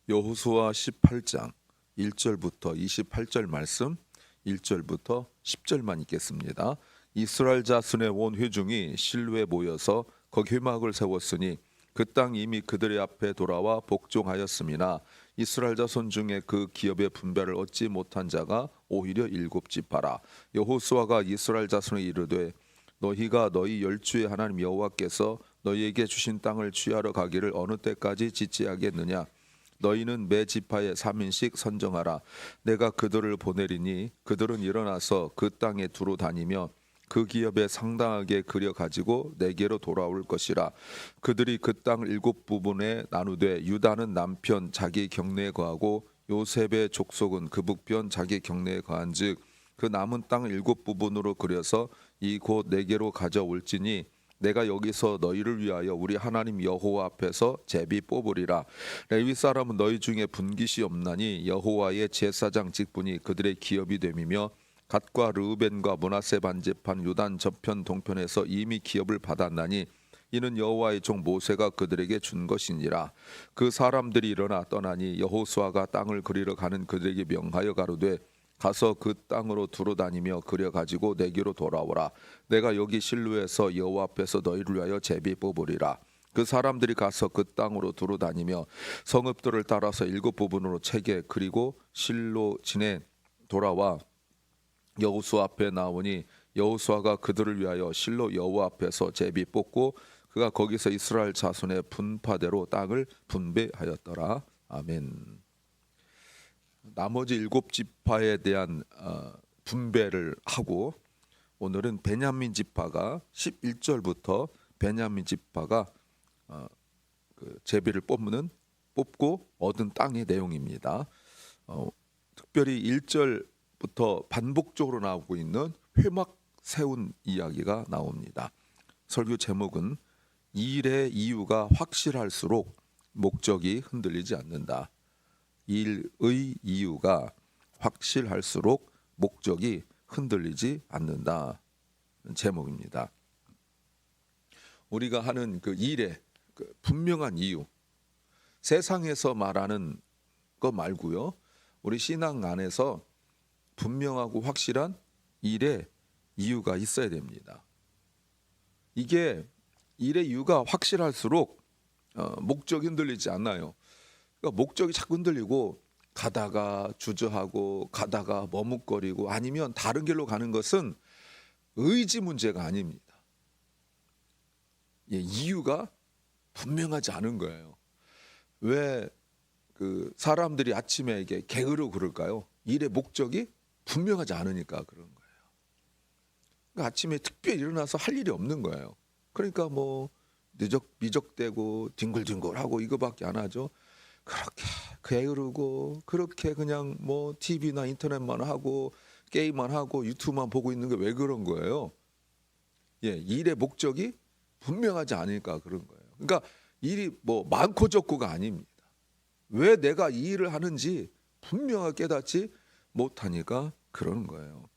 여호수아 18장 1절부터 28절 말씀, 1절부터 10절만 읽겠습니다. 이스라엘 자손의 온 회중이 실로에 모여서 거기 회막을 세웠으니 그 땅 이미 그들의 앞에 돌아와 복종하였음이나 이스라엘 자손 중에 그 기업의 분배를 얻지 못한 자가 오히려 7지파라. 여호수아가 이스라엘 자손에 이르되 너희가 너희 열주의 하나님 여호와께서 너희에게 주신 땅을 취하러 가기를 어느 때까지 지체하겠느냐. 너희는 매 지파에 3인씩 선정하라. 내가 그들을 보내리니 그들은 일어나서 그 땅에 두루 다니며 그 기업에 상당하게 그려 가지고 내게로 돌아올 것이라. 그들이 그 땅을 7부분에 나누되 유다는 남편 자기 경내에 거하고 요셉의 족속은 그 북편 자기 경내에 거한즉 그 남은 땅을 7부분으로 그려서 이 곧 내게로 가져올지니 내가 여기서 너희를 위하여 우리 하나님 여호와 앞에서 제비 뽑으리라. 레위 사람은 너희 중에 분깃이 없나니 여호와의 제사장 직분이 그들의 기업이 됨이며 갓과 르우벤과 므낫세 반지판 요단 저편 동편에서 이미 기업을 받았나니 이는 여호와의 종 모세가 그들에게 준 것이니라. 그 사람들이 일어나 떠나니 여호수아가 땅을 그리러 가는 그들에게 명하여 가로되 가서 그 땅으로 두루 다니며 그려 가지고 내게로 돌아오라. 내가 여기 실로에서 여호와 앞에서 너희를 위하여 제비 뽑으리라. 그 사람들이 가서 그 땅으로 두루 다니며 성읍들을 따라서 7부분으로 채게 그리고 실로 진에 돌아와 여호수아 앞에 나오니 여호수아가 그들을 위하여 실로 여호와 앞에서 제비 뽑고 그가 거기서 이스라엘 자손의 분파대로 땅을 분배하였더라. 아멘. 나머지 7지파에 대한 분배를 하고 오늘은 베냐민 지파가 11절부터 베냐민 지파가 그 제비를 뽑고 얻은 땅의 내용입니다. 특별히 1절부터 반복적으로 나오고 있는 회막 세운 이야기가 나옵니다. 설교 제목은 일의 이유가 확실할수록 목적이 흔들리지 않는다. 일의 이유가 확실할수록 목적이 흔들리지 않는다. 제목입니다. 우리가 하는 그 일의 그 분명한 이유, 세상에서 말하는 거 말고요. 우리 신앙 안에서 분명하고 확실한 일의 이유가 있어야 됩니다. 이게 일의 이유가 확실할수록 목적이 흔들리지 않나요? 그러니까 목적이 자꾸 흔들리고 가다가 주저하고 가다가 머뭇거리고 아니면 다른 길로 가는 것은 의지 문제가 아닙니다. 이유가 분명하지 않은 거예요. 왜 그 사람들이 아침에 이게 게으르고 그럴까요? 일의 목적이 분명하지 않으니까 그런 거예요. 그러니까 아침에 특별히 일어나서 할 일이 없는 거예요. 그러니까 뭐 미적대고 뒹굴뒹굴하고 이거밖에 안 하죠. 그렇게 게으르고 그렇게 그냥 뭐 TV나 인터넷만 하고 게임만 하고 유튜브만 보고 있는 게 왜 그런 거예요? 일의 목적이 분명하지 않으니까 그런 거예요. 그러니까 일이 뭐 많고 적고가 아닙니다. 왜 내가 이 일을 하는지 분명하게 깨닫지 못하니까 그러는 거예요.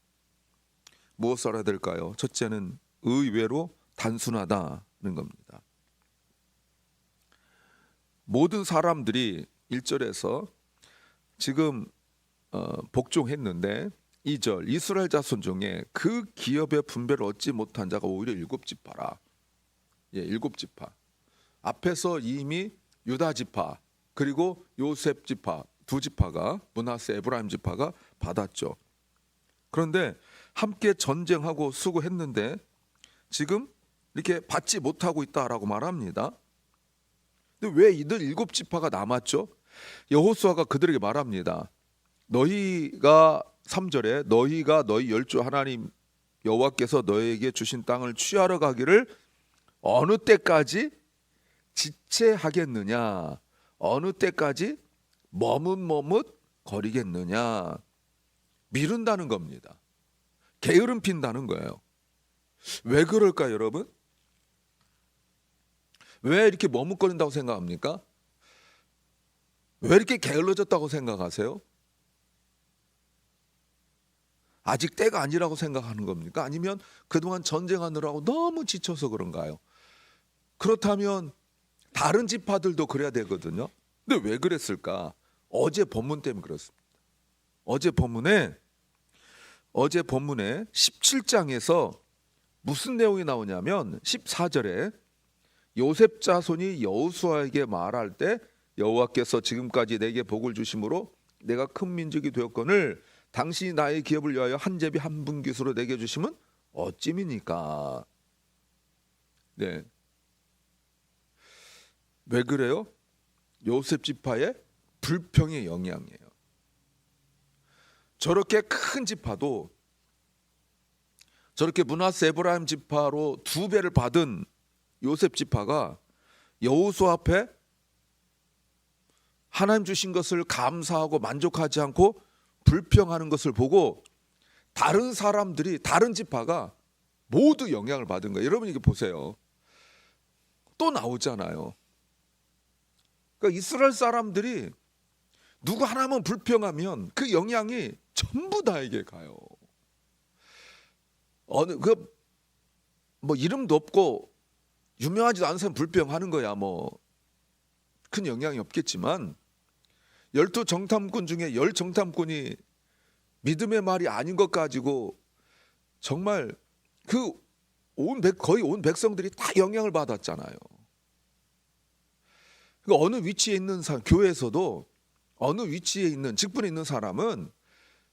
무엇을 알아야 될까요? 첫째는 의외로 단순하다는 겁니다. 모든 사람들이 1절에서 지금 복종했는데 2절 이스라엘 자손 중에 그 기업의 분배를 얻지 못한 자가 오히려 7지파라. 7지파. 앞에서 이미 유다 지파 그리고 요셉 지파 2지파가 므낫세 에브라임 지파가 받았죠. 그런데 함께 전쟁하고 수고했는데 지금 이렇게 받지 못하고 있다라고 말합니다. 근데 왜 이들 7지파가 남았죠? 여호수아가 그들에게 말합니다. 너희가 3절에 너희가 너희 열주 하나님 여호와께서 너희에게 주신 땅을 취하러 가기를 어느 때까지 지체하겠느냐? 어느 때까지 머뭇머뭇 거리겠느냐? 미룬다는 겁니다. 게으름 핀다는 거예요. 왜 그럴까요, 여러분? 왜 이렇게 머뭇거린다고 생각합니까? 왜 이렇게 게을러졌다고 생각하세요? 아직 때가 아니라고 생각하는 겁니까? 아니면 그동안 전쟁하느라고 너무 지쳐서 그런가요? 그렇다면 다른 지파들도 그래야 되거든요. 근데 왜 그랬을까? 어제 본문 때문에 그렇습니다. 어제 본문에 17장에서 무슨 내용이 나오냐면 14절에 요셉 자손이 여호수아에게 말할 때 여호와께서 지금까지 내게 복을 주심으로 내가 큰 민족이 되었거늘 당신이 나의 기업을 위하여 한 제비 한 분깃으로 내게 주심은 어찌미니까. 네. 왜 그래요? 요셉 지파의 불평의 영향이에요. 저렇게 큰 지파도 저렇게 므낫세 에브라임 지파로 2배를 받은 요셉 지파가 여호수아 앞에 하나님 주신 것을 감사하고 만족하지 않고 불평하는 것을 보고 다른 사람들이, 다른 지파가 모두 영향을 받은 거예요. 여러분 이게 보세요. 또 나오잖아요. 그러니까 이스라엘 사람들이 누구 하나만 불평하면 그 영향이 전부 다에게 가요. 어느 뭐 이름도 없고 유명하지도 않은 사람 불평하는 거야 뭐 큰 영향이 없겠지만 12정탐꾼 중에 10정탐꾼이 믿음의 말이 아닌 것 가지고 정말 거의 온 백성들이 다 영향을 받았잖아요. 그러니까 어느 위치에 있는 사람, 교회에서도 어느 위치에 있는 직분에 있는 사람은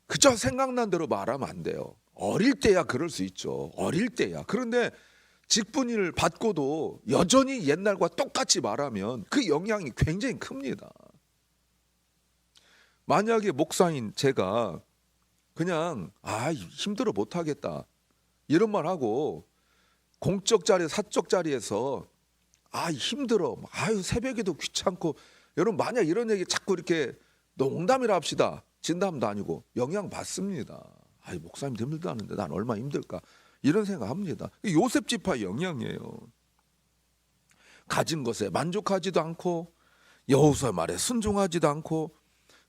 그저 생각난 대로 말하면 안 돼요. 어릴 때야 그럴 수 있죠. 어릴 때야. 그런데 직분을 받고도 여전히 옛날과 똑같이 말하면 그 영향이 굉장히 큽니다. 만약에 목사인 제가 그냥 힘들어 못하겠다 이런 말 하고 공적 자리, 사적 자리에서 힘들어, 새벽에도 귀찮고, 여러분 만약 이런 얘기 자꾸 이렇게 농담이라 합시다. 진담도 아니고 영향 받습니다. 목사님 힘들다는데 난 얼마나 힘들까 이런 생각합니다. 요셉 지파의 영향이에요. 가진 것에 만족하지도 않고 여호수아 말에 순종하지도 않고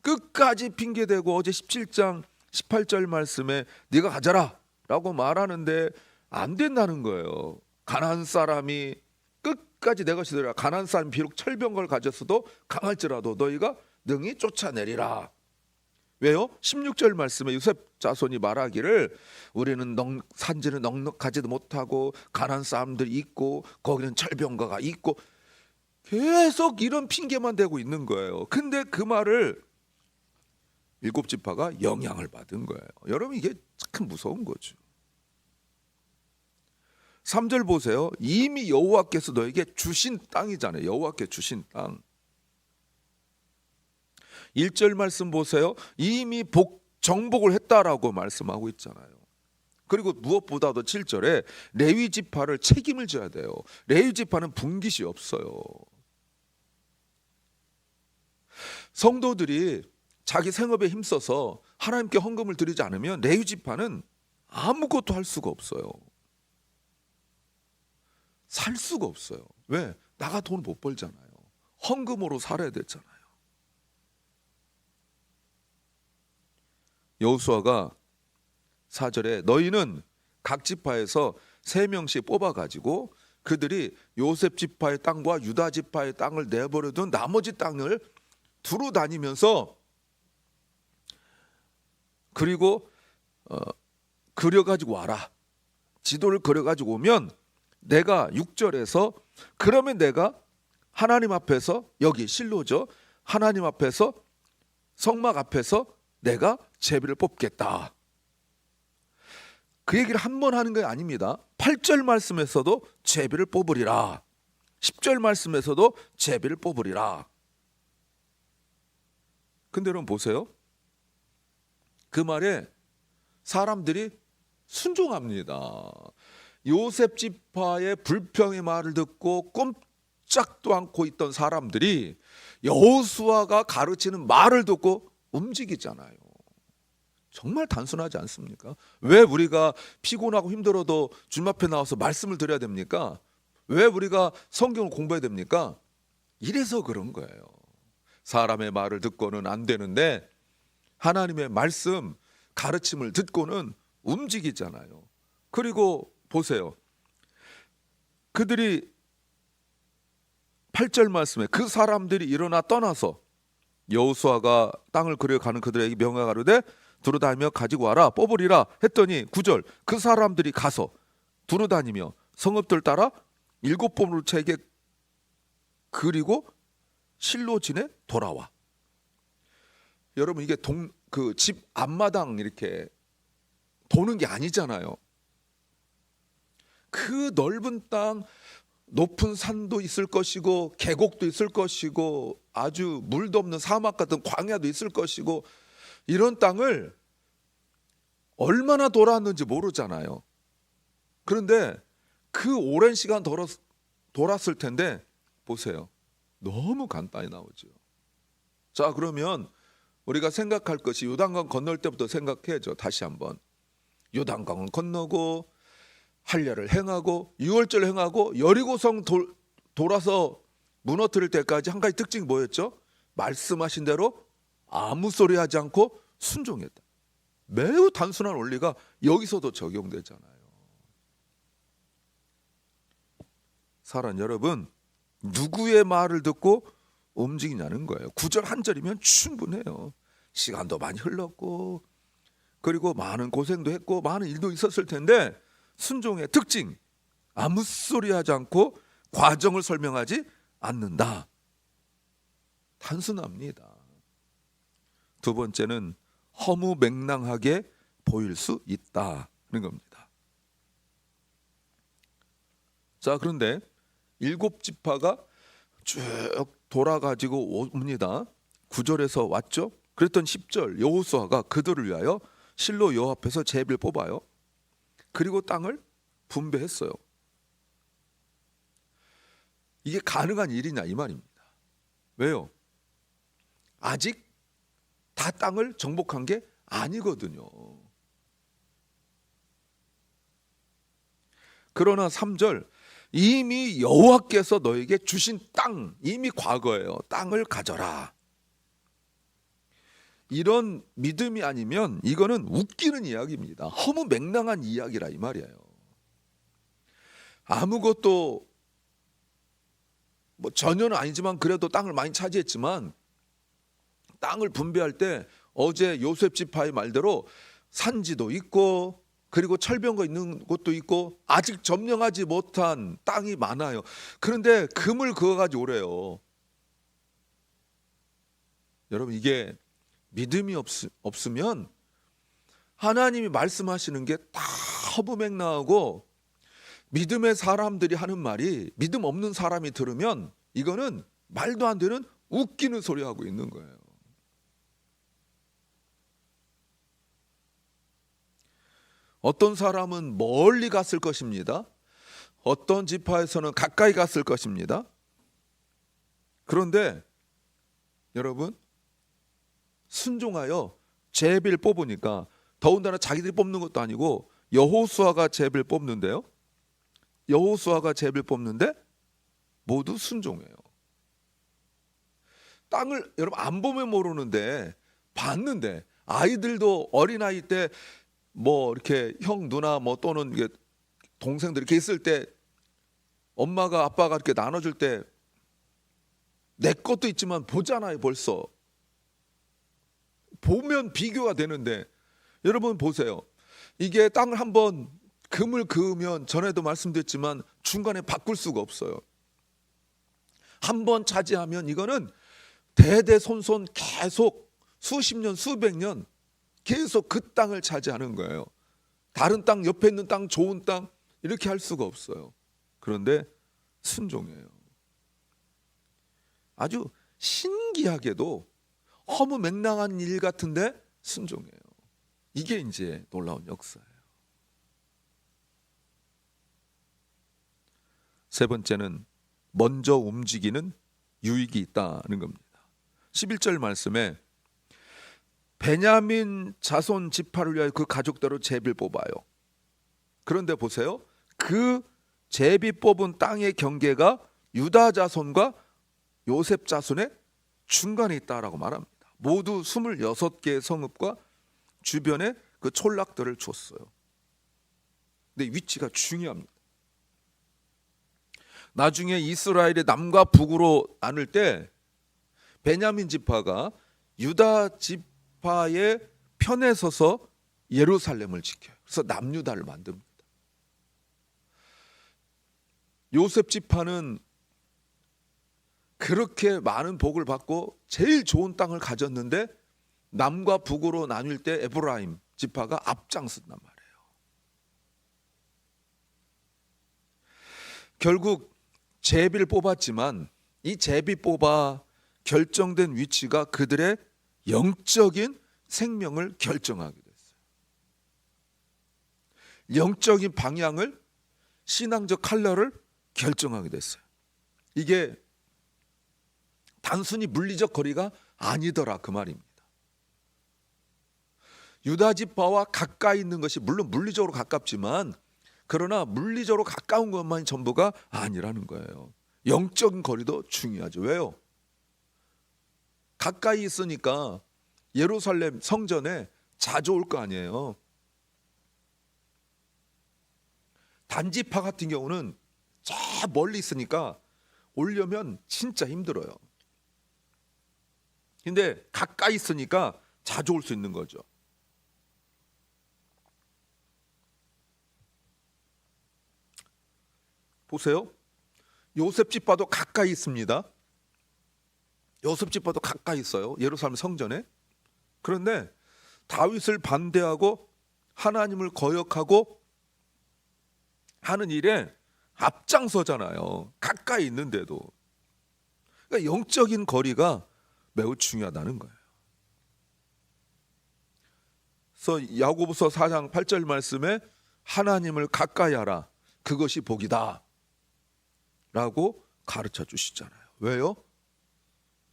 끝까지 핑계대고 어제 17장 18절 말씀에 네가 가져라 라고 말하는데 안 된다는 거예요. 가나안 사람이 끝까지 내 것이 되리라. 가나안 사람이 비록 철병거를 가졌어도 강할지라도 너희가 능히 쫓아내리라. 왜요? 16절 말씀에 요셉 자손이 말하기를 우리는 산지는 넉넉하지도 못하고 가나안 사람들이 있고 거기는 철병거가 있고 계속 이런 핑계만 대고 있는 거예요. 근데 그 말을 7지파가 영향을 받은 거예요. 여러분 이게 참 무서운 거죠. 3절 보세요. 이미 여호와께서 너에게 주신 땅이잖아요. 여호와께 주신 땅. 1절 말씀 보세요. 이미 정복을 했다라고 말씀하고 있잖아요. 그리고 무엇보다도 7절에 레위 지파를 책임을 져야 돼요. 레위 지파는 분깃이 없어요. 성도들이 자기 생업에 힘써서 하나님께 헌금을 드리지 않으면 레위 지파는 아무것도 할 수가 없어요. 살 수가 없어요. 왜? 나가 돈 못 벌잖아요. 헌금으로 살아야 되잖아요. 여호수아가 4절에 너희는 각 지파에서 3명씩 뽑아가지고 그들이 요셉 지파의 땅과 유다 지파의 땅을 내버려둔 나머지 땅을 두루 다니면서 그리고 그려가지고 와라. 지도를 그려가지고 오면 내가 6절에서 그러면 내가 하나님 앞에서 여기 실로죠. 하나님 앞에서 성막 앞에서 내가 제비를 뽑겠다. 그 얘기를 한 번 하는 게 아닙니다. 8절 말씀에서도 제비를 뽑으리라. 10절 말씀에서도 제비를 뽑으리라. 근데 여러분 보세요. 그 말에 사람들이 순종합니다. 요셉 지파의 불평의 말을 듣고 꼼짝도 않고 있던 사람들이 여호수아가 가르치는 말을 듣고 움직이잖아요. 정말 단순하지 않습니까? 왜 우리가 피곤하고 힘들어도 주님 앞에 나와서 말씀을 드려야 됩니까? 왜 우리가 성경을 공부해야 됩니까? 이래서 그런 거예요. 사람의 말을 듣고는 안 되는데 하나님의 말씀, 가르침을 듣고는 움직이잖아요. 그리고 보세요. 그들이 8절 말씀에 그 사람들이 일어나 떠나서 여호수아가 땅을 그려가는 그들에게 명하가로되 두루다니며 가지고 와라 뽑으리라 했더니 9절 그 사람들이 가서 두루다니며 성읍들 따라 7번으로 채게 그리고 실로진에 돌아와. 여러분 이게 그 집 앞마당 이렇게 도는 게 아니잖아요. 그 넓은 땅, 높은 산도 있을 것이고 계곡도 있을 것이고 아주 물도 없는 사막 같은 광야도 있을 것이고 이런 땅을 얼마나 돌았는지 모르잖아요. 그런데 그 오랜 시간 돌았을 텐데 보세요. 너무 간단히 나오죠. 자, 그러면 우리가 생각할 것이 요단강 건널 때부터 생각해야죠. 다시 한번. 요단강을 건너고 할례를 행하고 유월절 행하고 여리고성 돌아서 무너뜨릴 때까지 한 가지 특징이 뭐였죠? 말씀하신 대로 아무 소리 하지 않고 순종했다. 매우 단순한 원리가 여기서도 적용되잖아요. 사랑 여러분, 누구의 말을 듣고 움직이냐는 거예요. 9절 한 절이면 충분해요. 시간도 많이 흘렀고 그리고 많은 고생도 했고 많은 일도 있었을 텐데 순종의 특징, 아무 소리 하지 않고 과정을 설명하지 않는다. 단순합니다. 두 번째는 허무맹랑하게 보일 수 있다는 겁니다. 자, 그런데 7지파가 쭉 돌아가지고 옵니다. 9절에서 왔죠. 그랬던 10절 여호수아가 그들을 위하여 실로 여호와 앞에서 제비를 뽑아요. 그리고 땅을 분배했어요. 이게 가능한 일이냐 이 말입니다. 왜요? 아직 다 땅을 정복한 게 아니거든요. 그러나 3절 이미 여호와께서 너에게 주신 땅, 이미 과거예요. 땅을 가져라. 이런 믿음이 아니면 이거는 웃기는 이야기입니다. 허무맹랑한 이야기라 이 말이에요. 아무것도 뭐 전혀는 아니지만 그래도 땅을 많이 차지했지만 땅을 분배할 때 어제 요셉 지파의 말대로 산지도 있고 그리고 철병거 있는 곳도 있고 아직 점령하지 못한 땅이 많아요. 그런데 금을 그어가지고 오래요. 여러분 이게 믿음이 없으면 하나님이 말씀하시는 게 다 허무맹랑하고 믿음의 사람들이 하는 말이 믿음 없는 사람이 들으면 이거는 말도 안 되는 웃기는 소리 하고 있는 거예요. 어떤 사람은 멀리 갔을 것입니다. 어떤 지파에서는 가까이 갔을 것입니다. 그런데 여러분 순종하여 제비를 뽑으니까 더군다나 자기들이 뽑는 것도 아니고 여호수아가 제비를 뽑는데요. 여호수아가 제비를 뽑는데 모두 순종해요. 땅을 여러분 안 보면 모르는데 봤는데 아이들도 어린아이 때 뭐 이렇게 형 누나 뭐 또는 이게 동생들 이렇게 있을 때 엄마가 아빠가 이렇게 나눠줄 때 내 것도 있지만 보잖아요. 벌써 보면 비교가 되는데 여러분 보세요. 이게 땅을 한번 금을 그으면 전에도 말씀드렸지만 중간에 바꿀 수가 없어요. 한번 차지하면 이거는 대대손손 계속 수십 년 수백 년 계속 그 땅을 차지하는 거예요. 다른 땅 옆에 있는 땅 좋은 땅 이렇게 할 수가 없어요. 그런데 순종해요. 아주 신기하게도 허무맹랑한 일 같은데 순종해요. 이게 이제 놀라운 역사예요. 세 번째는 먼저 움직이는 유익이 있다는 겁니다. 11절 말씀에 베냐민 자손 지파를 위하여 그 가족대로 제비를 뽑아요. 그런데 보세요. 그 제비 뽑은 땅의 경계가 유다 자손과 요셉 자손의 중간에 있다라고 말합니다. 모두 26개의 성읍과 주변에 그 촌락들을 줬어요. 근데 위치가 중요합니다. 나중에 이스라엘이 남과 북으로 나눌 때 베냐민 지파가 유다 지파의 편에 서서 예루살렘을 지켜요. 그래서 남유다를 만듭니다. 요셉 지파는 그렇게 많은 복을 받고 제일 좋은 땅을 가졌는데 남과 북으로 나눌 때 에브라임 지파가 앞장섰단 말이에요. 결국 제비를 뽑았지만 이 제비 뽑아 결정된 위치가 그들의 영적인 생명을 결정하게 됐어요. 영적인 방향을, 신앙적 컬러를 결정하게 됐어요. 이게 단순히 물리적 거리가 아니더라 그 말입니다. 유다 지파와 가까이 있는 것이 물론 물리적으로 가깝지만 그러나 물리적으로 가까운 것만이 전부가 아니라는 거예요. 영적인 거리도 중요하죠. 왜요? 가까이 있으니까 예루살렘 성전에 자주 올 거 아니에요. 단지파 같은 경우는 저 멀리 있으니까 오려면 진짜 힘들어요. 근데 가까이 있으니까 자주 올 수 있는 거죠. 보세요. 요셉 지파도 가까이 있습니다. 요셉 지파도 가까이 있어요. 예루살렘 성전에. 그런데 다윗을 반대하고 하나님을 거역하고 하는 일에 앞장서잖아요. 가까이 있는데도. 그러니까 영적인 거리가 매우 중요하다는 거예요. 그래서 야고보서 4장 8절 말씀에 하나님을 가까이 하라. 그것이 복이다. 라고 가르쳐 주시잖아요. 왜요?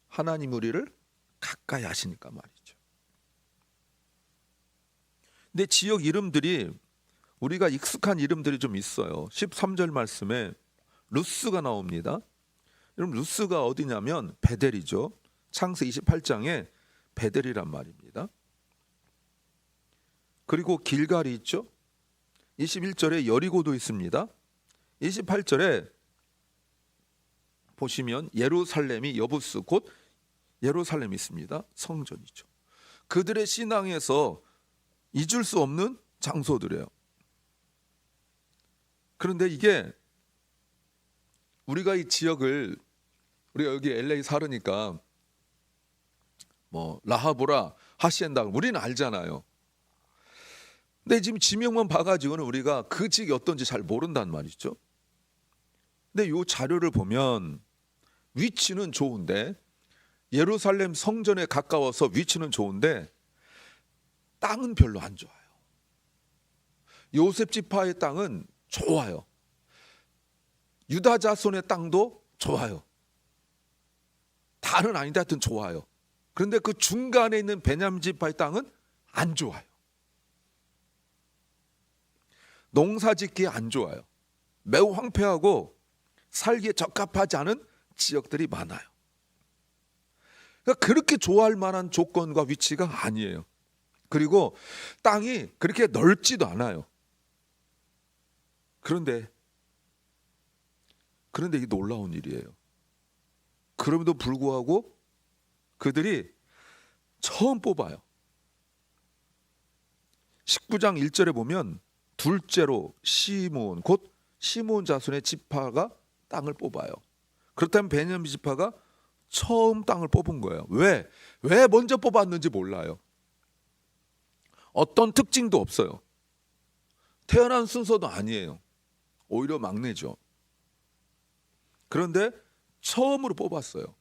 하나님 우리를 가까이 하시니까 말이죠. 근데 지역 이름들이 우리가 익숙한 이름들이 좀 있어요. 13절 말씀에 루스가 나옵니다. 여러분 루스가 어디냐면 베델이죠. 창세 28장에 베델이란 말입니다. 그리고 길갈이 있죠. 21절에 여리고도 있습니다. 28절에 보시면 예루살렘이 여부스 곧 예루살렘이 있습니다. 성전이죠. 그들의 신앙에서 잊을 수 없는 장소들이에요. 그런데 이게 우리가 이 지역을 우리가 여기 LA 살으니까 뭐 라하보라 하시엔다 우리는 알잖아요. 근데 지금 지명만 봐가지고는 우리가 그 지역이 어떤지 잘 모른단 말이죠. 근데 이 자료를 보면 위치는 좋은데 예루살렘 성전에 가까워서 위치는 좋은데 땅은 별로 안 좋아요. 요셉 지파의 땅은 좋아요. 유다 자손의 땅도 좋아요. 다는 아닌데 하여튼 좋아요. 그런데 그 중간에 있는 베냐민 지파의 땅은 안 좋아요. 농사짓기에 안 좋아요. 매우 황폐하고 살기에 적합하지 않은 지역들이 많아요. 그러니까 그렇게 좋아할 만한 조건과 위치가 아니에요. 그리고 땅이 그렇게 넓지도 않아요. 그런데 이게 놀라운 일이에요. 그럼에도 불구하고 그들이 처음 뽑아요. 19장 1절에 보면 둘째로 시므온 곧 시므온 자손의 지파가 땅을 뽑아요. 그렇다면 베냐민 지파가 처음 땅을 뽑은 거예요. 왜 먼저 뽑았는지 몰라요. 어떤 특징도 없어요. 태어난 순서도 아니에요. 오히려 막내죠. 그런데 처음으로 뽑았어요.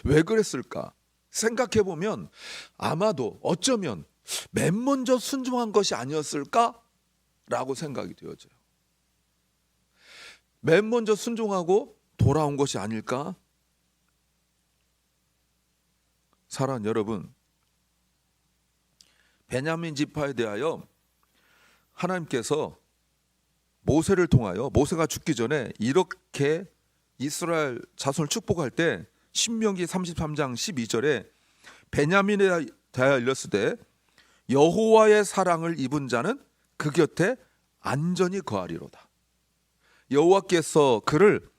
왜 그랬을까? 생각해보면 아마도 어쩌면 맨 먼저 순종한 것이 아니었을까라고 생각이 되어져요. 맨 먼저 순종하고 돌아온 것이 아닐까? 사랑하는 여러분, 베냐민 지파에 대하여 하나님께서 모세를 통하여 모세가 죽기 전에 이렇게 이스라엘 자손을 축복할 때 신명기 33장 12절에 베냐민에 대하여 일렀으되 여호와의 사랑을 입은 자는 그 곁에 안전히 거하리로다. 여호와께서 그를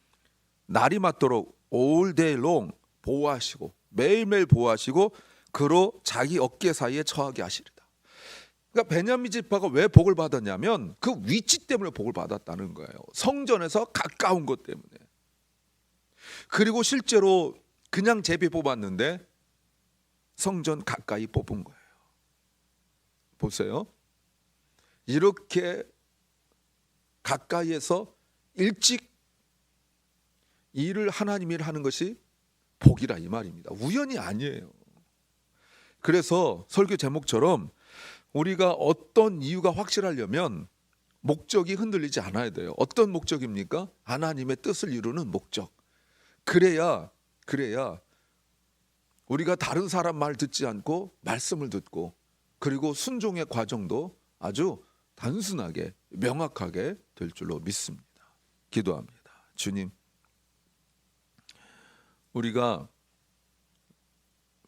날이 맞도록 all day long 보호하시고 매일매일 보호하시고 그로 자기 어깨 사이에 처하게 하시리다. 그러니까 베냐민 지파가 왜 복을 받았냐면 그 위치 때문에 복을 받았다는 거예요. 성전에서 가까운 것 때문에. 그리고 실제로 그냥 제비 뽑았는데 성전 가까이 뽑은 거예요. 보세요. 이렇게 가까이에서 일찍 일을 하나님이 하는 것이 복이라 이 말입니다. 우연이 아니에요. 그래서 설교 제목처럼 우리가 어떤 이유가 확실하려면 목적이 흔들리지 않아야 돼요. 어떤 목적입니까? 하나님의 뜻을 이루는 목적. 그래야 우리가 다른 사람 말 듣지 않고 말씀을 듣고 그리고 순종의 과정도 아주 단순하게 명확하게 될 줄로 믿습니다. 기도합니다. 주님, 우리가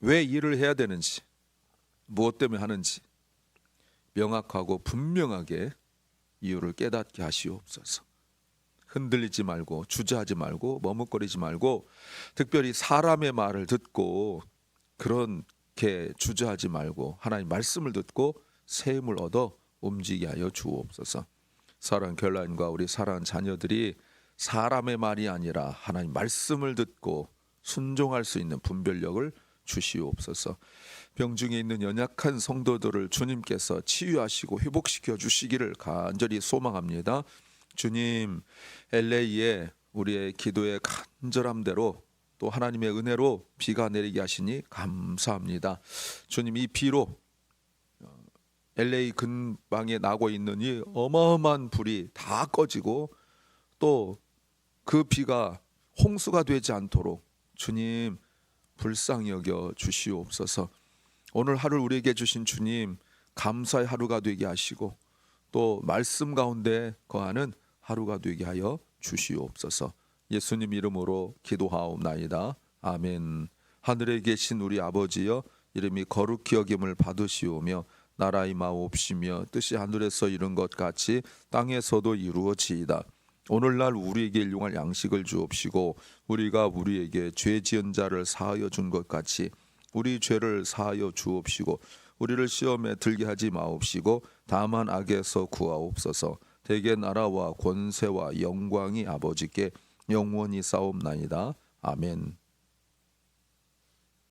왜 일을 해야 되는지, 무엇 때문에 하는지 명확하고 분명하게 이유를 깨닫게 하시옵소서. 흔들리지 말고 주저하지 말고 머뭇거리지 말고 특별히 사람의 말을 듣고 그렇게 주저하지 말고 하나님 말씀을 듣고 새 힘을 얻어 움직이게 하여 주옵소서. 사랑하는 결란과 우리 사랑하는 자녀들이 사람의 말이 아니라 하나님 말씀을 듣고 순종할 수 있는 분별력을 주시옵소서. 병중에 있는 연약한 성도들을 주님께서 치유하시고 회복시켜 주시기를 간절히 소망합니다. 주님, LA에 우리의 기도의 간절함대로 또 하나님의 은혜로 비가 내리게 하시니 감사합니다. 주님, 이 비로 LA 근방에 나고 있는 이 어마어마한 불이 다 꺼지고 또 그 비가 홍수가 되지 않도록 주님 불쌍히 여겨 주시옵소서. 오늘 하루 우리에게 주신 주님 감사의 하루가 되게 하시고 또 말씀 가운데 거하는 하루가 되게 하여 주시옵소서. 예수님 이름으로 기도하옵나이다. 아멘. 하늘에 계신 우리 아버지여, 이름이 거룩히 여김을 받으시오며 나라의 마옵시며 뜻이 하늘에서 이룬 것 같이 땅에서도 이루어지이다. 오늘날 우리에게 일용할 양식을 주옵시고 우리가 우리에게 죄 지은 자를 사하여 준 것 같이 우리 죄를 사하여 주옵시고 우리를 시험에 들게 하지 마옵시고 다만 악에서 구하옵소서. 대개 나라와 권세와 영광이 아버지께 영원히 싸움나이다. 아멘.